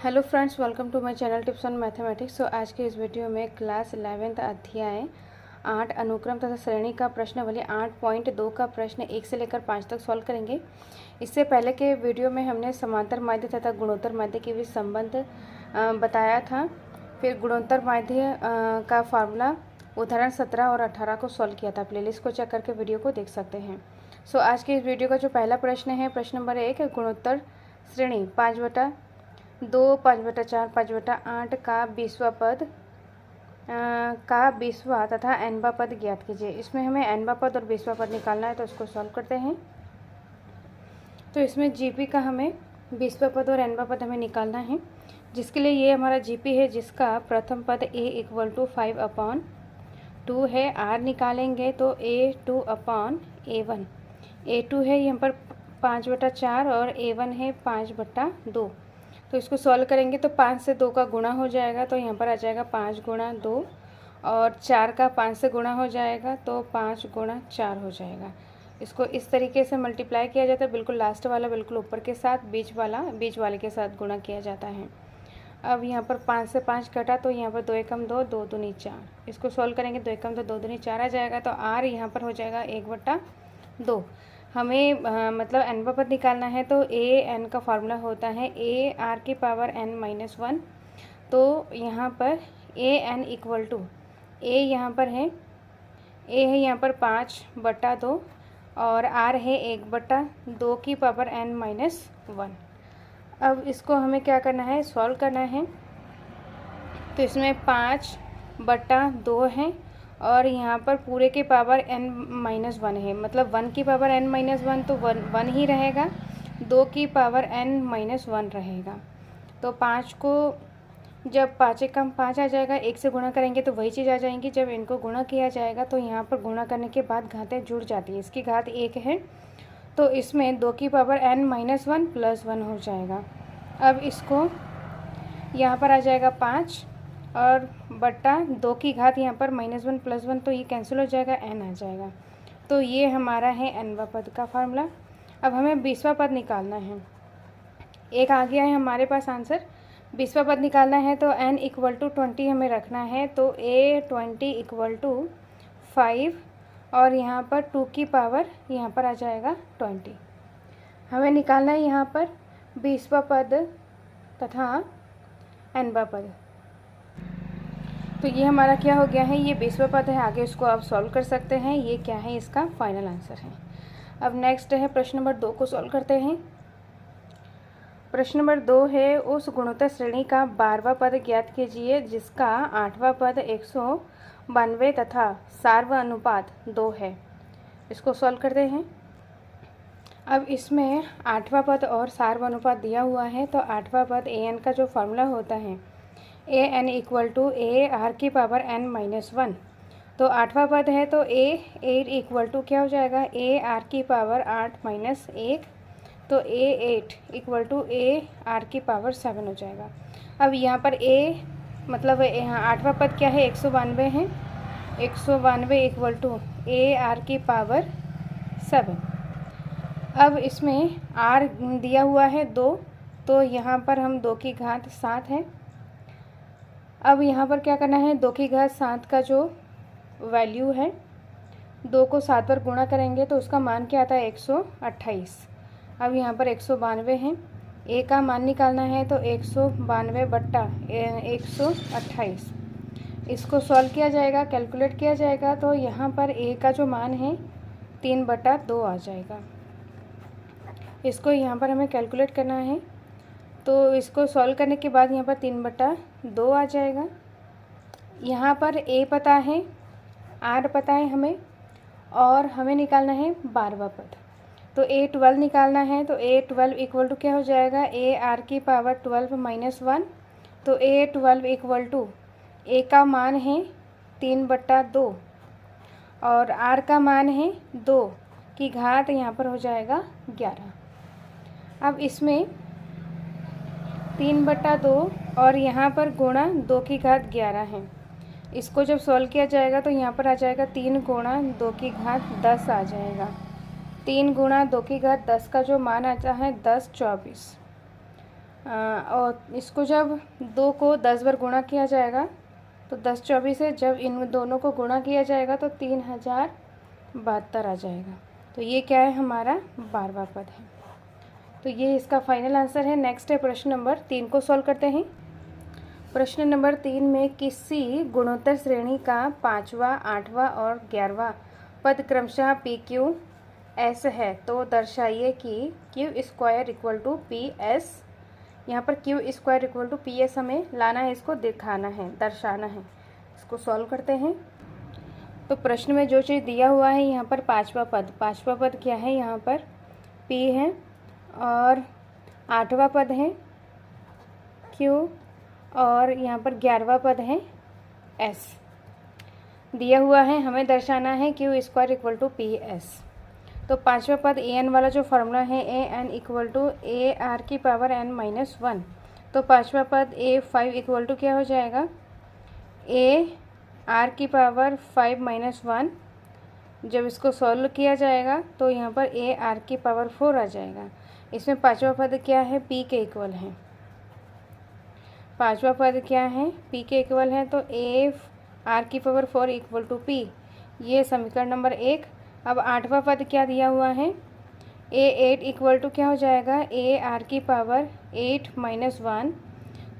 Hello friends, welcome to my channel tips on mathematics. So आज के इस video में क्लास 11th अध्याय 8 अनुक्रम तथा श्रेणी का प्रश्न वाले 8.2 का प्रश्न 1 से लेकर 5 तक सॉल्व करेंगे। इससे पहले के वीडियो में हमने समांतर माध्य तथा गुणोत्तर माध्य के बीच संबंध बताया था। फिर गुणोत्तर माध्य का फार्मूला उदाहरण 17 और 18 को सॉल्व किया था। प्लेलिस्ट को चेक करके वीडियो को देख सकते हैं। सो आज के इस वीडियो का जो पहला प्रश्न है, प्रश्न नंबर 1, गुणोत्तर श्रेणी 5/2, 5/4, 5/8 का 20वां पद का 20वां तथा nवां पद ज्ञात कीजिए। इसमें हमें nवां पद और 20वां पद निकालना है, तो उसको सॉल्व करते हैं। तो इसमें जीपी का हमें 20वां पद और nवां पद हमें निकालना है, जिसके लिए ये हमारा जीपी है, जिसका प्रथम पद a = 5/2 है। r निकालेंगे तो a2/a1, a2 है यहाँ पर 5/4 और a1 है 5/2। तो इसको सॉल्व करेंगे तो 5 से 2 का गुणा हो जाएगा, तो यहाँ पर आ जाएगा 5 × 2, और 4 का 5 से गुणा हो जाएगा तो 5 × 4 हो जाएगा। इसको इस तरीके से मल्टीप्लाई किया जाता है, बिल्कुल लास्ट वाला बिल्कुल ऊपर के साथ, बीच वाले के साथ गुणा किया जाता है। अब यहाँ पर 5 से 5 कटा तो यहाँ पर 2 एकम 2, 2 दूनी 4। इसको सॉल्व करेंगे 2 एकम 2, 2 दूनी 4 आ जाएगा, तो r यहाँ पर हो जाएगा 1/2। हमें मतलब nवां पद निकालना है, तो a n का फार्मूला होता है ar⁻n-1। तो यहाँ पर a n = a यहाँ पर है, a है यहाँ पर 5/2 और r है 1/2n-1। अब इसको हमें क्या करना है, सॉल्व करना है। तो इसमें 5/2 है और यहाँ पर पूरे की पावर n-1 है, मतलब 1 की पावर n-1 तो 1 ही रहेगा, 2 की पावर n-1 रहेगा। तो 5 को जब 5 एकम 5 आ जाएगा, 1 से गुणा करेंगे तो वही चीज़ आ जाएंगी। जब इनको गुणा किया जाएगा तो यहाँ पर गुणा करने के बाद घातें जुड़ जाती है। इसकी घात 1 है, तो इसमें 2 की पावर n-1 + 1 हो जाएगा। अब इसको यहाँ पर आ जाएगा 5 और बटा 2 की घात यहाँ पर -1 + 1, तो ये कैंसिल हो जाएगा, n आ जाएगा। तो ये हमारा है nवां पद का फार्मूला। अब हमें 20वां पद निकालना है। एक आ गया है हमारे पास आंसर। 20वां पद निकालना है तो n = 20 हमें रखना है, तो a20 = 5 और यहाँ पर 2 की पावर यहाँ पर आ जाएगा 20। हमें निकालना है यहाँ पर 20वां पद तथा nवां पद। तो ये हमारा क्या हो गया है, ये 20वां पद है। आगे इसको आप सॉल्व कर सकते हैं। ये क्या है, इसका फाइनल आंसर है। अब नेक्स्ट है प्रश्न नंबर 2 को सॉल्व करते हैं। प्रश्न नंबर 2 है, उस गुणोत्तर श्रेणी का 12वां पद ज्ञात कीजिए जिसका 8वां पद 192 तथा सार्व अनुपात 2 है। इसको सॉल्व करते हैं। अब इसमें 8वां पद और सार्व अनुपात दिया हुआ है, तो 8वां पद an का जो फार्मूला होता है an = ar⁻n-1। तो 8वां पद है तो a8 क्या हो जाएगा, ar⁻8 - 1, तो a8 = ar⁻7 हो जाएगा। अब यहाँ पर a मतलब यहाँ 8वां पद क्या है, 192 है, 192 = ar⁻7। अब इसमें r दिया हुआ है 2, तो यहाँ पर हम 2 की घात 7 है। अब यहाँ पर क्या करना है, 2 की घात 7 का जो वैल्यू है, 2 को 7 पर गुणा करेंगे तो उसका मान क्या आता है, 128। अब यहाँ पर 192 है, a का मान निकालना है, तो 192/128। इसको सॉल्व किया जाएगा, कैलकुलेट किया जाएगा, तो यहाँ पर a का जो मान है 3/2 आ जाएगा। इसको यहाँ पर हमें कैलकुलेट करना है, तो इसको सॉल्व करने के बाद यहाँ पर 3/2 आ जाएगा। यहाँ पर a पता है, r पता है हमें, और हमें निकालना है 12वां पद। तो a12 निकालना है, तो a12 = क्या हो जाएगा, ar⁻12 - 1। तो a12 = a का मान है 3/2 और r का मान है 2 की घात यहाँ पर हो जाएगा 11। अब इसमें 3/2 और यहाँ पर गुणा 2 की घात 11 है। इसको जब सॉल्व किया जाएगा तो यहाँ पर आ जाएगा 3 × 2 की घात 10 आ जाएगा। 3 × 2 की घात 10 का जो मान आता है 10 24। और इसको जब 2 को 10 बार गुणा किया जाएगा तो 10 24 है, जब इन दोनों को गुणा किया जाएगा तो 3072 आ जाएगा। तो ये क्या है, हमारा 12वां पद है। तो ये इसका फाइनल आंसर है। नेक्स्ट है प्रश्न नंबर 3 को सॉल्व करते हैं। प्रश्न नंबर 3 में किसी गुणोत्तर श्रेणी का 5वां, 8वां और 11वां पद क्रमशः पी क्यू एस है, तो दर्शाइए कि Q square equal to P S. यहाँ पर Q square equal to P S हमें लाना है, इसको दिखाना है, दर्शाना है। इसको सॉल्व करते हैं। तो प्रश्न में जो चीज़ दिया हुआ है यहाँ पर 5वां पद क्या है, यहाँ पर p है और 8वां पद है q और यहाँ पर 11वां पद है s दिया हुआ है। हमें दर्शाना है Q square equal to P S. तो 5वां पद ए एन वाला जो फॉर्मूला है A N equal to A R की पावर n माइनस 1। तो 5वां पद ए 5 इक्वल टू क्या हो जाएगा, ए आर की पावर 5 माइनस 1। जब इसको सॉल्व किया जाएगा तो यहाँ पर ए आर की पावर 4 आ जाएगा। इसमें 5वां पद क्या है, पी के इक्वल है। 5वां पद क्या है, पी के इक्वल है। तो ए आर की पावर 4 इक्वल टू पी, ये समीकरण नंबर 1। अब 8वां पद क्या दिया हुआ है, ए 8 इक्वल टू क्या हो जाएगा, ए आर की पावर 8 माइनस 1।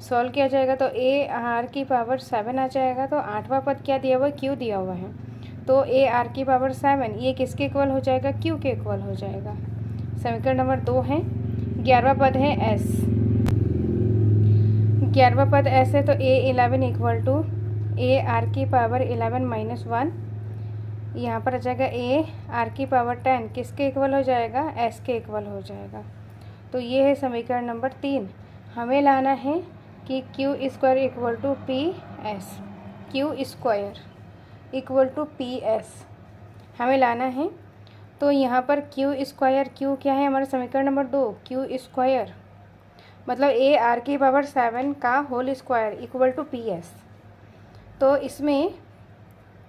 सॉल्व किया जाएगा तो ए आर की पावर 7 आ जाएगा। तो 8वां पद क्या दिया हुआ है, क्यू दिया हुआ है। तो ए आर की पावर 7 ये किसके इक्वल हो जाएगा, क्यू के इक्वल हो जाएगा। समीकरण नंबर 2 है। 11वां पद है एस। 11वां पद एस है, तो ए 11 इक्वल टू ए आर की पावर 11 माइनस 1। यहाँ पर आ जाएगा ए आर की पावर 10 किसके इक्वल हो जाएगा, एस के इक्वल हो जाएगा। तो ये है समीकरण नंबर 3। हमें लाना है कि Q square equal to P S, Q square equal to P S हमें लाना है। तो यहाँ पर क्यू स्क्वायर, क्यू क्या है हमारा समीकरण नंबर 2, क्यू स्क्वायर मतलब ए आर की पावर 7 का whole square equal to P S. तो इसमें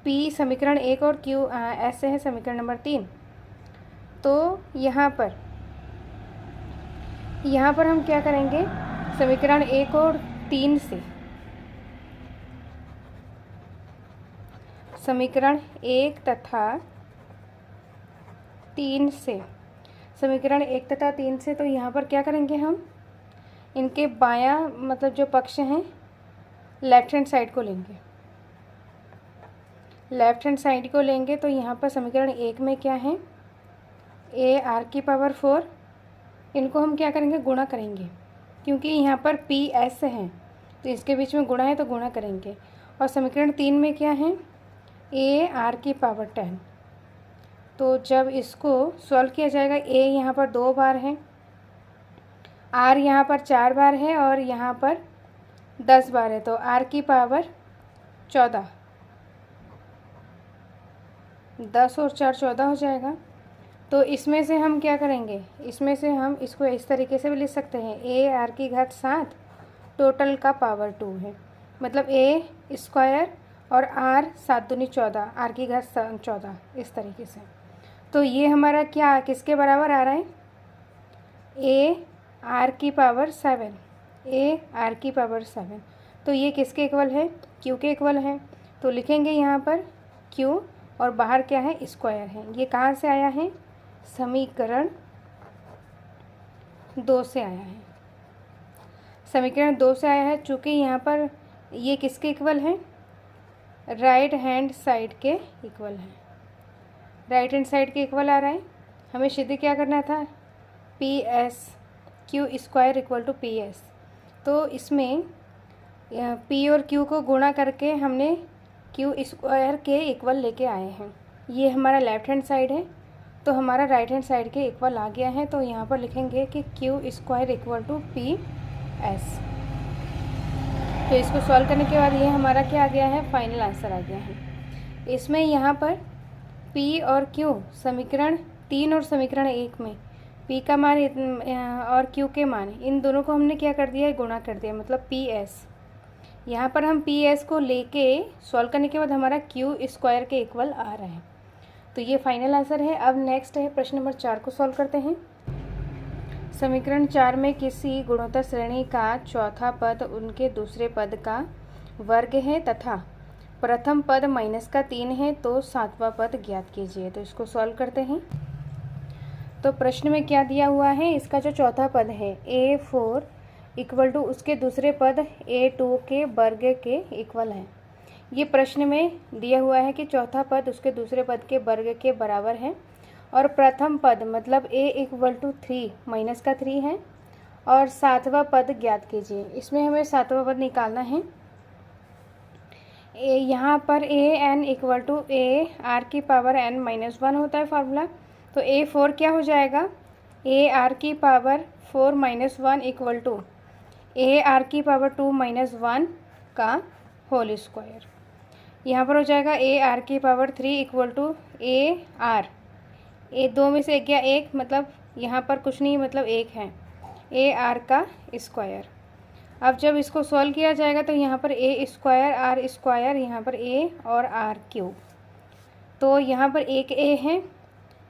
P समीकरण 1 और Q ऐसे है समीकरण नंबर 3। तो यहाँ पर हम क्या करेंगे, समीकरण 1 और 3 से, समीकरण 1 तथा 3 से, समीकरण 1 तथा 3 से, तो यहाँ पर क्या करेंगे हम, इनके बायां मतलब जो पक्ष हैं लेफ्ट हैंड साइड को लेंगे, लेफ्ट हैंड साइड को लेंगे। तो यहाँ पर समीकरण 1 में क्या है, ए आर की पावर 4, इनको हम क्या करेंगे, गुणा करेंगे, क्योंकि यहाँ पर पी एस है तो इसके बीच में गुणा है तो गुणा करेंगे। और समीकरण 3 में क्या है, ए आर की पावर 10। तो जब इसको सॉल्व किया जाएगा, ए यहाँ पर 2 बार है, आर यहाँ पर 4 बार है और यहाँ पर 10 बार है, तो आर की पावर 14, 10 और 4 14 हो जाएगा। तो इसमें से हम क्या करेंगे, इसमें से हम इसको इस तरीके से भी लिख सकते हैं, ए आर की घात 7 टोटल का पावर 2 है, मतलब ए स्क्वायर और आर 7 दूनी 14, आर की घात 14 इस तरीके से। तो ये हमारा क्या किसके बराबर आ रहा है, ए आर की पावर 7, ए आर की पावर 7। तो ये किसके इक्वल है, क्यू के इक्वल है। तो लिखेंगे यहाँ पर क्यू और बाहर क्या है, स्क्वायर है। ये कहाँ से आया है, समीकरण 2 से आया है, समीकरण 2 से आया है। चूँकि यहाँ पर ये किसके इक्वल है, राइट हैंड साइड के इक्वल है, राइट हैंड साइड के इक्वल आ रहा है। हमें सीधे क्या करना था, P S Q square equal to P S. तो इसमें पी और क्यू को गुणा करके हमने क्यू स्क्वायर के इक्वल लेके आए हैं। ये हमारा लेफ्ट हैंड साइड है, तो हमारा राइट हैंड साइड के इक्वल आ गया है। तो यहाँ पर लिखेंगे कि Q square equal to P S. तो इसको सॉल्व करने के बाद ये हमारा क्या आ गया है, फाइनल आंसर आ गया है। इसमें यहाँ पर पी और क्यू समीकरण 3 और समीकरण 1 में पी का मान और क्यू के मान, इन दोनों को हमने क्या कर दिया है, गुणा कर दिया, मतलब पी एस। यहाँ पर हम पी एस को लेके सॉल्व करने के बाद हमारा क्यू स्क्वायर के इक्वल आ रहा है। तो ये फाइनल आंसर है। अब नेक्स्ट है प्रश्न नंबर 4 को सॉल्व करते हैं। समीकरण 4 में किसी गुणोत्तर श्रेणी का चौथा पद उनके दूसरे पद का वर्ग है तथा प्रथम पद -3 है तो सातवां पद ज्ञात कीजिए। तो इसको सॉल्व करते हैं। तो प्रश्न में क्या दिया हुआ है, इसका जो चौथा पद है A4 इक्वल टू उसके दूसरे पद A2 के वर्ग के इक्वल है। ये प्रश्न में दिया हुआ है कि चौथा पद उसके दूसरे पद के वर्ग के बराबर है और प्रथम पद मतलब A इक्वल टू 3 -3 है और सातवां पद ज्ञात कीजिए। इसमें हमें सातवां पद निकालना है। यहाँ पर an इक्वल टू AR की पावर n-1 होता है फार्मूला। तो A4 क्या हो जाएगा, AR की पावर 4 - 1 इक्वल टू AR की पावर 2 - 1 का होल स्क्वायर। यहाँ पर हो जाएगा AR की पावर 3 इक्वल टू AR, दो में से एक गया एक, मतलब यहाँ पर कुछ नहीं, मतलब एक है, AR का स्क्वायर। अब जब इसको सॉल्व किया जाएगा तो यहाँ पर A स्क्वायर R स्क्वायर, यहाँ पर A और R क्यूब। तो यहाँ पर एक A है,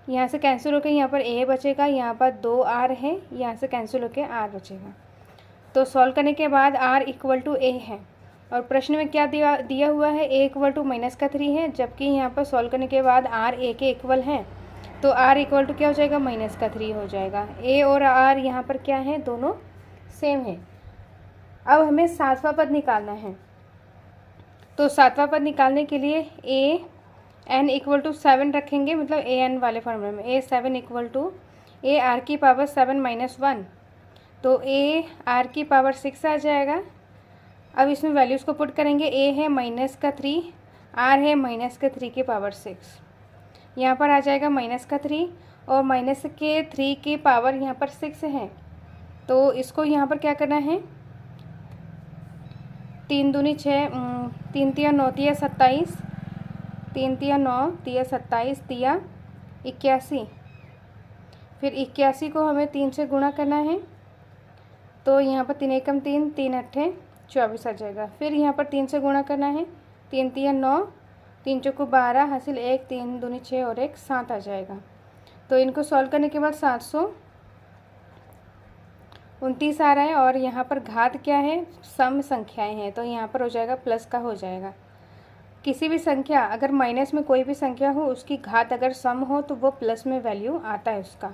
यहाँ से कैंसिल होकर यहाँ पर A बचेगा, यहाँ पर 2R है, यहाँ से कैंसिल होकर R बचेगा। तो सॉल्व करने के बाद R इक्वल टू A है और प्रश्न में क्या दिया हुआ है, A इक्वल टू -3 है, जबकि यहाँ पर सॉल्व करने के बाद R A के इक्वल है। तो R इक्वल टू क्या हो जाएगा, -3 हो जाएगा। A और R यहाँ पर क्या है, दोनों सेम है। अब हमें सातवां पद निकालना है। तो सातवां पद निकालने के लिए AN इक्वल टू 7 रखेंगे, मतलब AN वाले फॉर्मूले में A7 इक्वल टू AR की पावर 7 - 1, तो AR की पावर 6 आ जाएगा। अब इसमें वैल्यूज़ को पुट करेंगे। A है -3, R है -3 की पावर 6, यहाँ पर आ जाएगा -3 और -3 की पावर यहाँ पर 6 है। तो इसको यहाँ पर क्या करना है, 3 दूनी 6, 3 तिया 9 तिया 27, 3 तिया 9 तिया 27 तिया 81, फिर 81 को हमें 3 से गुणा करना है। तो यहाँ पर 3 एकम 3, 3 अट्ठे 24 आ जाएगा। फिर यहाँ पर 3 से गुणा करना है, 3 तिया 9, 3 चौको 12 हासिल 1, 3 दूनी 6 और 1 7 आ जाएगा। तो इनको सॉल्व करने के बाद 729 आ रहा है और यहाँ पर घात क्या है, सम संख्याएं हैं, तो यहाँ पर हो जाएगा प्लस का हो जाएगा। किसी भी संख्या अगर माइनस में कोई भी संख्या हो, उसकी घात अगर सम हो तो वो प्लस में वैल्यू आता है उसका।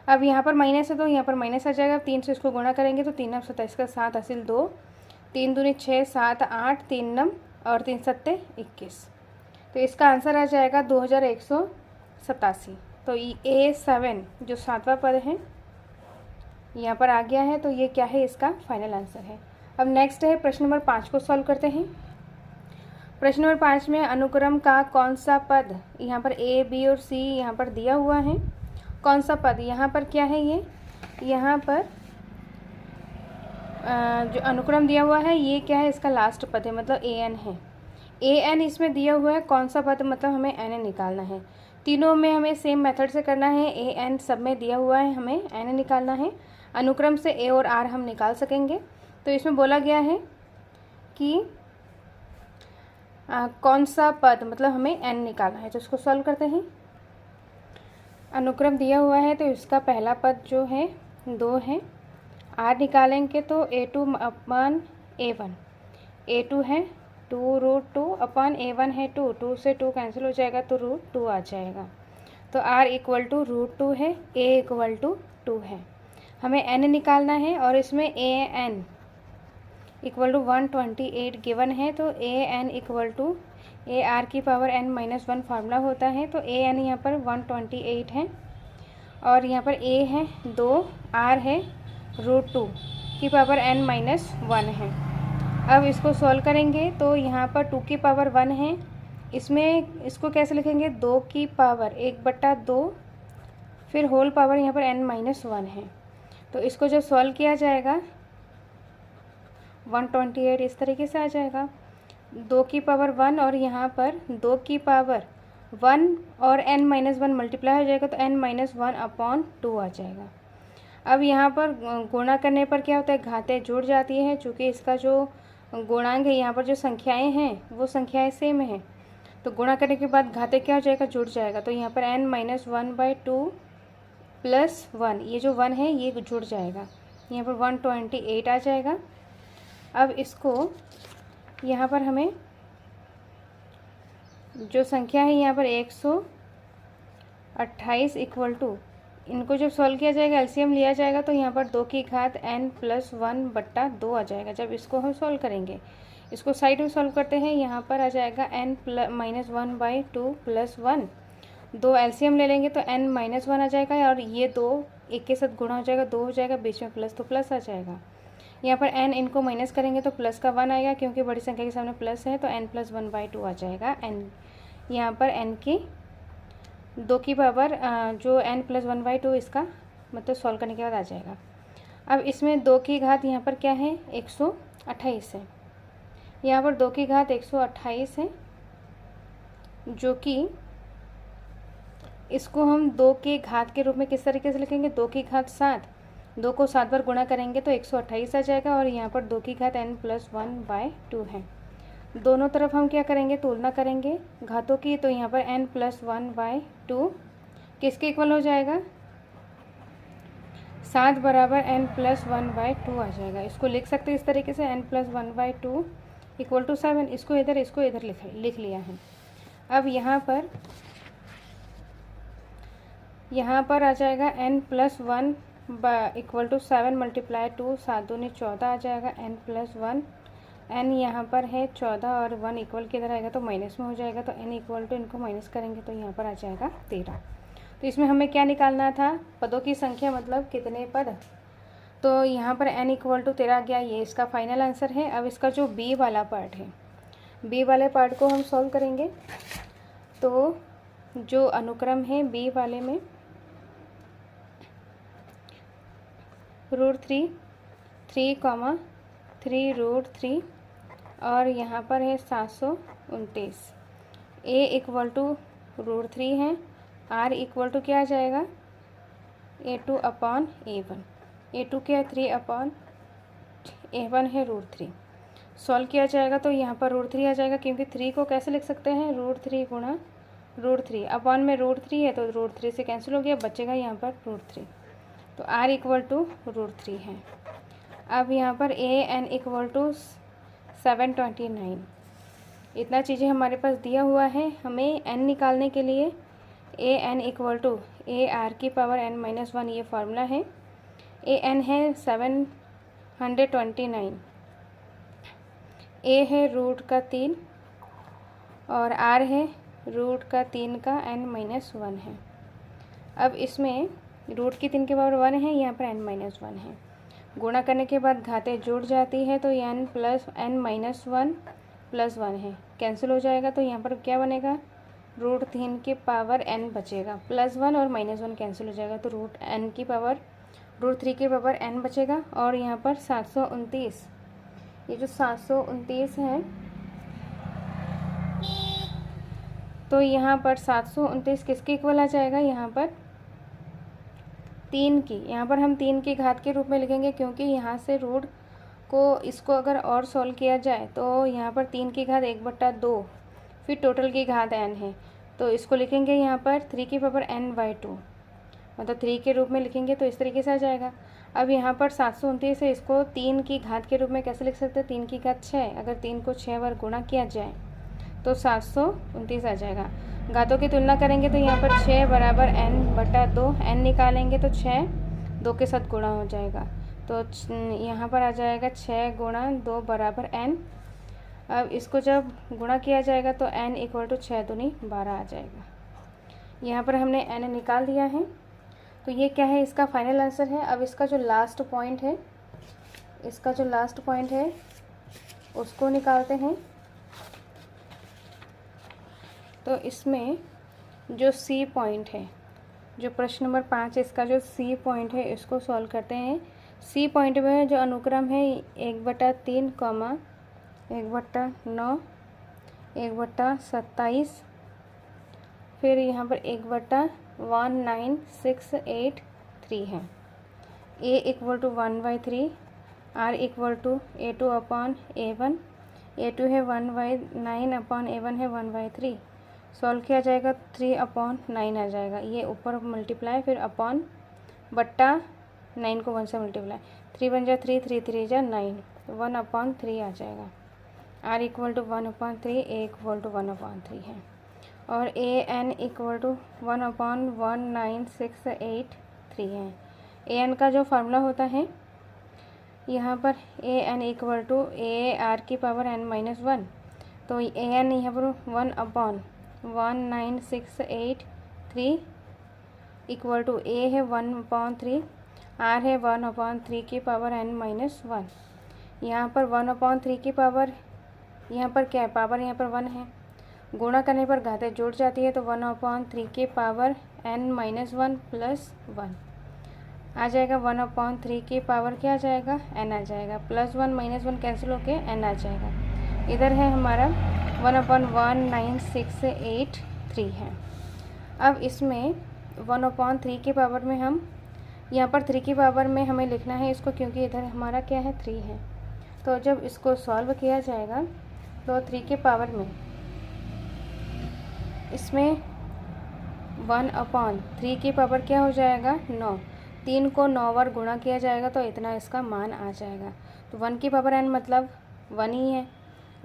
अब यहाँ पर माइनस है तो यहाँ पर माइनस आ जाएगा। 3 से इसको गुणा करेंगे तो 3 27 का 7 हासिल 2, 3 दूनी 6 7 8, 3 नम और 3 सत्ते 21। तो इसका आंसर आ जाएगा 2187। तो A7 जो सातवां पद है यहाँ पर आ गया है, तो ये क्या है, इसका फाइनल आंसर है। अब नेक्स्ट है प्रश्न नंबर 5 को सॉल्व करते हैं। प्रश्न नंबर 5 में अनुक्रम का कौन सा पद, यहाँ पर A B और C यहाँ पर दिया हुआ है। कौन सा पद, यहाँ पर क्या है, ये यहाँ पर जो अनुक्रम दिया हुआ है ये क्या है, इसका लास्ट पद है, मतलब AN है। AN इसमें दिया हुआ है, कौन सा पद मतलब हमें NN निकालना है। तीनों में हमें सेम मेथड से करना है। AN सब में दिया हुआ है, हमें NN निकालना है। अनुक्रम से A और R हम निकाल सकेंगे। तो इसमें बोला गया है कि कौन सा पद मतलब हमें N निकालना है। तो इसको सॉल्व करते हैं। अनुक्रम दिया हुआ है तो इसका पहला पद जो है 2 है। R निकालेंगे तो A2/A1, A2 है 2√2/A1 है 2, 2 से 2 कैंसिल हो जाएगा तो √2 आ जाएगा। तो R इक्वल टू √2 है, A इक्वल टू 2 है। हमें N निकालना है और इसमें AN इक्वल टू 128 गिवन है। तो AN इक्वल टू AR की पावर n-1 फार्मूला होता है। तो AN यहाँ पर 128 है और यहाँ पर A है 2, R है √2 की पावर n-1 है। अब इसको सॉल्व करेंगे तो यहाँ पर 2 की पावर 1 है, इसमें इसको कैसे लिखेंगे, 2 की पावर 1/2, फिर होल पावर यहाँ पर n-1 है। तो इसको जब सॉल्व किया जाएगा 128 इस तरीके से आ जाएगा। 2 की पावर 1 और यहाँ पर 2 की पावर 1 और n-1 मल्टीप्लाई हो जाएगा तो n-1/2 आ जाएगा। अब यहाँ पर गुणा करने पर क्या होता है, घातें जुड़ जाती हैं। चूँकि इसका जो गुणांक है, यहाँ पर जो संख्याएं हैं वो संख्याएं सेम हैं, तो गुणा करने के बाद घातें क्या हो जाएगा, जुड़ जाएगा। तो यहाँ पर n-1/2 +1, ये जो 1 है ये जुड़ जाएगा, यहाँ पर 128 आ जाएगा। अब इसको यहाँ पर हमें जो संख्या है यहाँ पर 128 इक्वल टू, इनको जब सॉल्व किया जाएगा एलसीएम लिया जाएगा तो यहाँ पर 2 की घात n+1/2 आ जाएगा। जब इसको हम सॉल्व करेंगे, इसको साइड में सॉल्व करते हैं, यहाँ पर आ जाएगा n-1/2 + 1, 2 एलसीएम ले लेंगे तो n-1 आ जाएगा और ये 2 एक के साथ गुणा हो जाएगा, 2 हो जाएगा, बीच में प्लस तो प्लस आ जाएगा। यहाँ पर n इनको माइनस करेंगे तो प्लस का 1 आएगा, क्योंकि बड़ी संख्या के सामने प्लस है तो n+1/2 आ जाएगा। n यहाँ पर n की 2 की पावर जो n+1/2 इसका मतलब सॉल्व करने के बाद आ जाएगा। अब इसमें 2 की घात यहाँ पर क्या है 128 है, यहाँ पर 2 की घात 128 है, जो कि इसको हम 2 की घात के रूप में किस तरीके से लिखेंगे, 2 की घात 7, 2 को 7 बार गुणा करेंगे तो 128 आ जाएगा और यहाँ पर 2 की घात n+1/2 है। दोनों तरफ हम क्या करेंगे, तुलना करेंगे घातों की, तो यहाँ पर n+1/2 किसके इक्वल हो जाएगा, 7 बराबर n+1/2 आ जाएगा। इसको लिख सकते हैं इस तरीके से n+1/2 = 7, इसको इधर लिख लिया है। अब यहाँ पर आ जाएगा n+1 = 7 × 2, 7 दूनी 14 आ जाएगा, n+1, n यहाँ पर है 14 और 1 इक्वल किधर आएगा तो माइनस में हो जाएगा, तो n = इनको माइनस करेंगे तो यहाँ पर आ जाएगा 13। तो इसमें हमें क्या निकालना था, पदों की संख्या मतलब कितने पद, तो यहाँ पर n = 13 आ गया, ये इसका फाइनल आंसर है। अब इसका जो बी वाला पार्ट है, बी वाले पार्ट को हम सॉल्व करेंगे। तो जो अनुक्रम है बी वाले में √3, 3, 3√3 और यहाँ पर है 729, a = √3 है, r = क्या आ जाएगा a2/a1, a2 क्या है 3/a1 है √3। सॉल्व किया जाएगा तो यहाँ पर √3 आ जाएगा, क्योंकि 3 को कैसे लिख सकते हैं, √3 गुणा √3, अपॉन में √3 है तो √3 से कैंसिल हो गया, बचेगा यहाँ पर √3, तो r = √3 है। अब यहाँ पर an = 729, इतना चीज़ें हमारे पास दिया हुआ है। हमें n निकालने के लिए an = ar⁻n-1 ये फार्मूला है। an है 729, a है √3 और r है √3 का n-1 है। अब इसमें √3 के पावर 1 है, यहाँ पर n-1 है, गुणा करने के बाद घातें जुड़ जाती है तो n + n-1 + 1 है, कैंसिल हो जाएगा, तो यहाँ पर क्या बनेगा √3 के पावर n बचेगा, +1 और -1 कैंसिल हो जाएगा, तो √3 के पावर n बचेगा। और यहाँ पर 729, ये जो 729 है, तो यहाँ पर 729 किसके इक्वल आ जाएगा, यहाँ पर 3 की, यहाँ पर हम 3 की घात के रूप में लिखेंगे, क्योंकि यहाँ से रूट को इसको अगर और सॉल्व किया जाए तो यहाँ पर 3 की घात 1/2, फिर टोटल की घात n है, तो इसको लिखेंगे यहाँ पर 3 की पावर n/2, मतलब 3 के रूप में लिखेंगे तो इस तरीके से आ जाएगा। अब यहाँ पर 729 है, इसको 3 की घात के रूप में कैसे लिख सकते हैं, 3 की घात 6, अगर 3 को 6 बार गुणा किया जाए तो 729 आ जाएगा। घातों की तुलना करेंगे तो यहाँ पर 6 बराबर n/2, n निकालेंगे तो 6 2 के साथ गुणा हो जाएगा, तो यहाँ पर आ जाएगा 6 × 2 बराबर n। अब इसको जब गुणा किया जाएगा तो n = 6 दूनी 12 आ जाएगा। यहाँ पर हमने n निकाल दिया है, तो ये क्या है, इसका फाइनल आंसर है। अब इसका जो लास्ट पॉइंट है उसको निकालते हैं। तो इसमें जो C पॉइंट है, जो प्रश्न नंबर 5 इसका जो C पॉइंट है इसको सॉल्व करते हैं। C पॉइंट में जो अनुक्रम है 1/3, 1/9, 1/27, फिर यहाँ पर 1/19683 है। a = 1/3, r = a2/a1, a2 है 1/9/a1 है 1/3, सॉल्व किया जाएगा 3/9 आ जाएगा, ये ऊपर मल्टीप्लाई फिर अपॉन बट्टा 9 को 1 से मल्टीप्लाई, 3 बन जा 3, 3 3 जा 9, 1/3 आ जाएगा। r equal to 1/3, a equal to 1/3 है। और a n इक्वल टू 1/19683 है। a n का जो फार्मूला होता है यहाँ पर a n equal to a r की पावर n-1, तो a n यहाँ पर 1/19683 इक्वल टू a है 1/3, r है 1/3 की पावर n-1। यहाँ पर 1/3 की पावर, यहाँ पर क्या है, पावर यहाँ पर 1 है, गुणा करने पर घातें जुड़ जाती है, तो 1/3 की पावर n-1 प्लस 1 आ जाएगा। 1/3 की पावर क्या आ जाएगा, n आ जाएगा, प्लस 1 माइनस 1 कैंसिल होके n आ जाएगा। इधर है हमारा 1/19683 है। अब इसमें 1/3 की पावर में हम यहाँ पर 3 की पावर में हमें लिखना है इसको, क्योंकि इधर हमारा क्या है 3 है। तो जब इसको सॉल्व किया जाएगा तो 3 की पावर में इसमें 1/3 की पावर क्या हो जाएगा 9, 3 को 9 बार गुणा किया जाएगा तो इतना इसका मान आ जाएगा। तो 1 की पावर n मतलब 1 ही है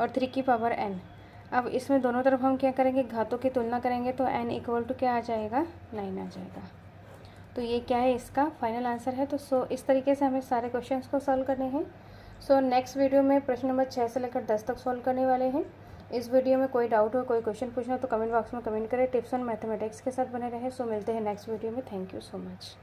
और 3 की पावर n। अब इसमें दोनों तरफ हम क्या करेंगे, घातों की तुलना करेंगे, तो n इक्वल टू क्या आ जाएगा 9 आ जाएगा। तो ये क्या है, इसका फाइनल आंसर है। तो इस तरीके से हमें सारे क्वेश्चंस को सॉल्व करने हैं। नेक्स्ट वीडियो में प्रश्न नंबर 6 से लेकर 10 तक सॉल्व करने वाले हैं। इस वीडियो में कोई डाउट हो, कोई क्वेश्चन पूछना हो तो कमेंट बॉक्स में कमेंट करें। टिप्स ऑन मैथमेटिक्स के साथ बने रहें। मिलते हैं नेक्स्ट वीडियो में। Thank you so much.